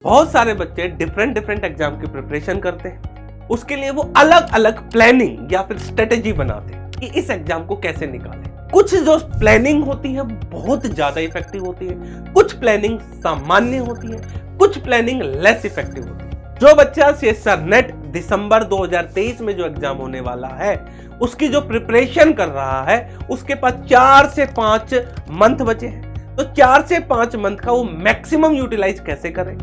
बहुत सारे बच्चे डिफरेंट डिफरेंट एग्जाम की प्रिपरेशन करते हैं। उसके लिए वो अलग अलग प्लानिंग या फिर स्ट्रेटेजी बनाते हैं कि इस एग्जाम को कैसे निकालें। कुछ जो प्लानिंग होती है बहुत ज्यादा इफेक्टिव होती है, कुछ प्लानिंग सामान्य होती है, कुछ प्लानिंग लेस इफेक्टिव होती है। जो बच्चा सीएसआर नेट दिसंबर 2023 में जो एग्जाम होने वाला है उसकी जो प्रिपरेशन कर रहा है उसके पास 4 से 5 मंथ बचे हैं, तो 4 से 5 मंथ का वो मैक्सिमम यूटिलाइज कैसे करें।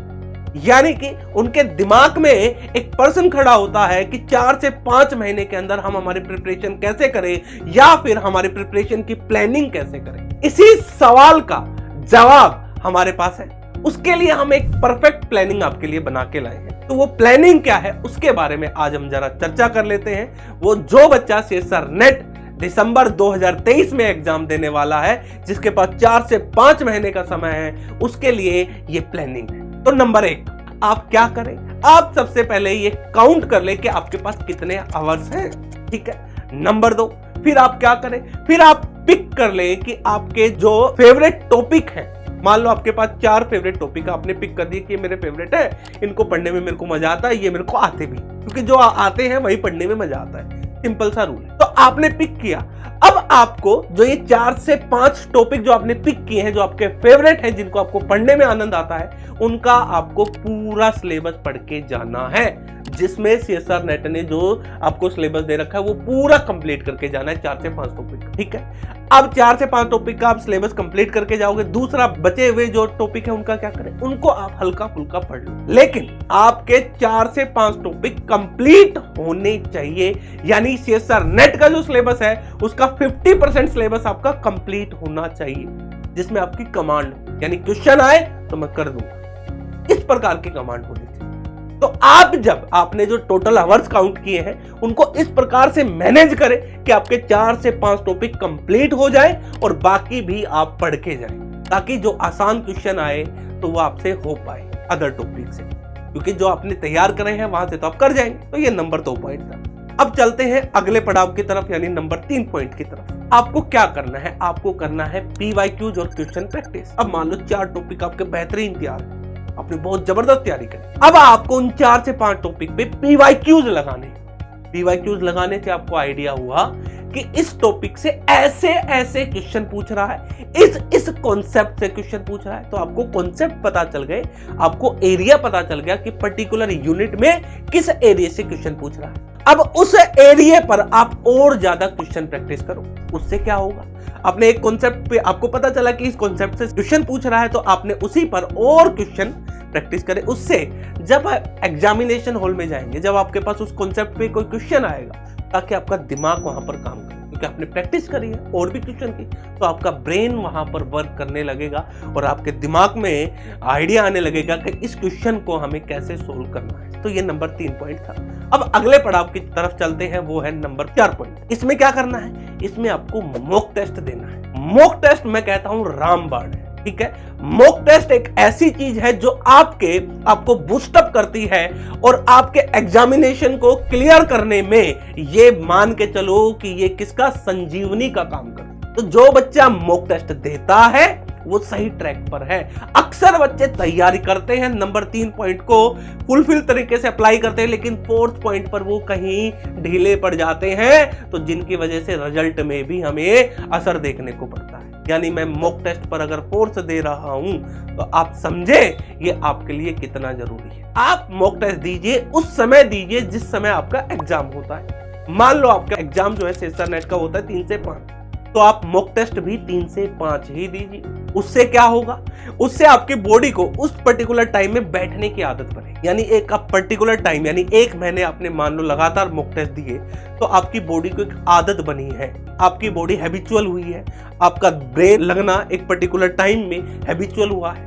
यानी कि उनके दिमाग में एक पर्सन खड़ा होता है कि 4 से 5 महीने के अंदर हम हमारी प्रिपरेशन कैसे करें या फिर हमारी प्रिपरेशन की प्लानिंग कैसे करें। इसी सवाल का जवाब हमारे पास है। उसके लिए हम एक परफेक्ट प्लानिंग आपके लिए बना के लाए हैं। तो वो प्लानिंग क्या है उसके बारे में आज हम जरा चर्चा कर लेते हैं। वो जो बच्चा सीएसआर नेट दिसंबर 2023 में एग्जाम देने वाला है, जिसके पास 4 से 5 महीने का समय है, उसके लिए ये प्लानिंग है। तो नंबर 1 आप क्या करें, आप सबसे पहले ये काउंट कर ले कि आपके पास कितने आवर्स हैं, ठीक है। नंबर 2 फिर आप क्या करें, फिर आप पिक कर ले कि आपके जो फेवरेट टॉपिक है, मान लो आपके पास 4 फेवरेट टॉपिक आपने पिक कर दिए कि ये मेरे फेवरेट है, इनको पढ़ने में मेरे को मजा आता है, ये मेरे को आते भी, क्योंकि जो आते हैं वही पढ़ने में मजा आता है। सिंपल सा रूल है। तो आपने पिक किया। अब आपको जो ये 4 से 5 टॉपिक जो आपने पिक किए हैं, जो आपके फेवरेट हैं, जिनको आपको पढ़ने में आनंद आता है, उनका आपको पूरा सिलेबस पढ़ के जाना है। जिसमें सीएसआर नेट ने जो आपको सिलेबस दे रखा है वो पूरा कंप्लीट करके जाना है 4 से 5 टॉपिक, ठीक है। अब 4 से 5 टॉपिक का आप सिलेबस कंप्लीट करके जाओगे। दूसरा बचे हुए जो टॉपिक है उनका क्या करें, उनको आप हल्का फुल्का पढ़ लो, लेकिन आपके 4 से 5 टॉपिक कंप्लीट होने चाहिए। यानी सीएसआर नेट का जो सिलेबस है उसका 50% सिलेबस आपका कंप्लीट होना चाहिए, जिसमें आपकी कमांड यानी क्वेश्चन आए तो मैं कर दूंगा, इस प्रकार की कमांड होनी चाहिए। तो आप जब आपने जो टोटल आवर्स काउंट किए हैं उनको इस प्रकार से मैनेज करें कि आपके 4 से 5 टॉपिक कंप्लीट हो जाए और बाकी भी आप पढ़ के जाएं, ताकि जो आसान क्वेश्चन आए तो वो आपसे हो पाए अदर टॉपिक से, क्योंकि जो आपने तैयार करे हैं वहां से तो आप कर जाएंगे। तो ये नंबर 2 पॉइंट था। अब चलते हैं अगले पड़ाव की तरफ, यानी नंबर 3 पॉइंट की तरफ। आपको क्या करना है, आपको करना है पीवाईक्यूज और क्वेश्चन प्रैक्टिस। अब मान लो 4 टॉपिक आपके बेहतरीन तैयार है, आपने बहुत जबरदस्त तैयारी करी। अब आपको उन 4 से 5 टॉपिक पे पीवाईक्यूज लगाने। पीवाईक्यूज लगाने से आपको आइडिया हुआ कि इस टॉपिक से ऐसे ऐसे क्वेश्चन पूछ रहा है, इस कॉन्सेप्ट से क्वेश्चन पूछ रहा है। तो आपको कॉन्सेप्ट पता चल गए, आपको एरिया पता चल गया कि पर्टिकुलर यूनिट में किस एरिया से क्वेश्चन पूछ रहा है। अब उस एरिया पर आप और ज्यादा क्वेश्चन प्रैक्टिस करो। उससे क्या होगा, आपने एक कॉन्सेप्ट पे आपको पता चला कि इस कॉन्सेप्ट से क्वेश्चन पूछ रहा है, तो आपने उसी पर और क्वेश्चन प्रैक्टिस करें। उससे जब एग्जामिनेशन हॉल में जाएंगे, जब आपके पास उस कॉन्सेप्ट पे कोई क्वेश्चन आएगा, ताकि आपका दिमाग वहां पर काम करे, क्योंकि आपने प्रैक्टिस करी है और भी क्वेश्चन की, तो आपका ब्रेन वहां पर वर्क करने लगेगा और आपके दिमाग में आइडिया आने लगेगा कि इस क्वेश्चन को हमें कैसे सोल्व करना है। तो ये नंबर 3 पॉइंट था। अब अगले पड़ाव की तरफ चलते हैं, वो है नंबर 4 पॉइंट। इसमें क्या करना है, इसमें आपको मॉक टेस्ट देना है। मॉक टेस्ट मैं कहता हूं रामबाण है, ठीक है। मॉक टेस्ट एक ऐसी चीज है जो आपको बूस्टअप करती है और आपके एग्जामिनेशन को क्लियर करने में ये मान के चलो कि ये किसका संजीवनी का काम करता है। तो जो बच्चा मॉक टेस्ट देता है वो सही ट्रैक पर है। अक्सर बच्चे तैयारी करते हैं, नंबर 3 पॉइंट को फुलफिल तरीके से अप्लाई करते हैं, लेकिन 4th पॉइंट पर वो कहीं ढीले पड़ जाते हैं, तो जिनकी वजह से रिजल्ट में भी हमें असर देखने को पड़ता है। यानी मैं मॉक टेस्ट पर अगर फोर्स दे रहा हूं तो आप समझे ये आपके लिए कितना जरूरी है। आप मॉक टेस्ट दीजिए, उस समय दीजिए जिस समय आपका एग्जाम होता है। मान लो आपका एग्जाम जो है सीएसआर नेट का होता है 3 से 5, तो आप मॉक टेस्ट भी 3 से 5 ही दीजिए। उससे क्या होगा, उससे आपकी बॉडी को उस पर्टिकुलर टाइम में बैठने की आदत बनेगी। यानी एक पर्टिकुलर टाइम, यानी 1 महीने आपने मान लो लगातार मॉक टेस्ट दिए, तो आपकी बॉडी को एक आदत बनी है, आपकी बॉडी हैबिचुअल हुई है, आपका ब्रेन लगना एक पर्टिकुलर टाइम में हैबिचुअल हुआ है।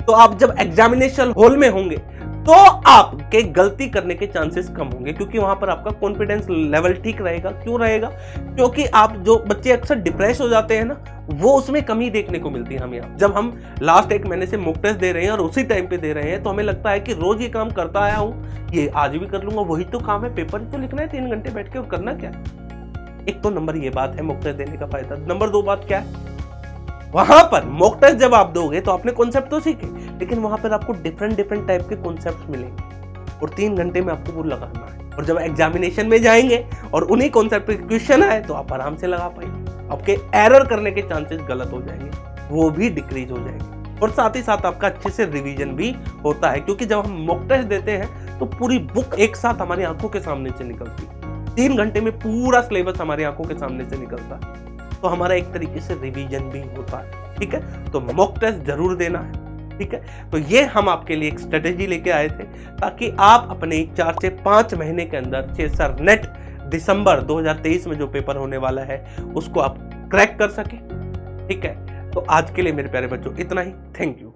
तो आप जब एग्जामिनेशन हॉल में होंगे तो आपके गलती करने के चांसेस कम होंगे, क्योंकि वहां पर आपका कॉन्फिडेंस लेवल ठीक रहेगा। क्यों रहेगा, क्योंकि आप जो बच्चे अक्सर डिप्रेस हो जाते हैं ना, वो उसमें कमी देखने को मिलती है हमें। जब हम लास्ट 1 महीने से मॉक टेस्ट दे रहे हैं और उसी टाइम पे दे रहे हैं, तो हमें लगता है कि रोज ये काम करता आया हूं, ये आज भी कर लूंगा, वही तो काम है, पेपर तो लिखना है 3 घंटे बैठ के, और करना क्या। एक तो नंबर ये बात है मॉक टेस्ट देने का फायदा। नंबर 2 बात क्या है, वहां पर मॉक टेस्ट जब आप दोगे तो आपने कॉन्सेप्ट तो सीखे, लेकिन वहां पर आपको डिफरेंट डिफरेंट टाइप के कॉन्सेप्ट मिलेंगे और 3 घंटे में आपको वो लगाना है। और जब एग्जामिनेशन में जाएंगे और उन्हीं कॉन्सेप्ट पे क्वेश्चन आए तो आप आराम से लगा पाएंगे। आपके एरर करने के चांसेस गलत हो जाएंगे, वो भी डिक्रीज हो जाएंगे। और साथ ही साथ आपका अच्छे से रिवीजन भी होता है, क्योंकि जब हम मॉक टेस्ट देते हैं तो पूरी बुक एक साथ हमारी आंखों के सामने से निकलती है। 3 घंटे में पूरा सिलेबस हमारी आंखों के सामने से निकलता है, तो हमारा एक तरीके से रिवीजन भी होता है। ठीक है, तो मॉक टेस्ट जरूर देना है। ठीक है, तो ये हम आपके लिए एक स्ट्रेटेजी लेके आए थे ताकि आप अपने 4 से 5 महीने के अंदर सर नेट दिसंबर 2023 में जो पेपर होने वाला है उसको आप क्रैक कर सके। ठीक है, तो आज के लिए मेरे प्यारे बच्चों इतना ही। Thank you.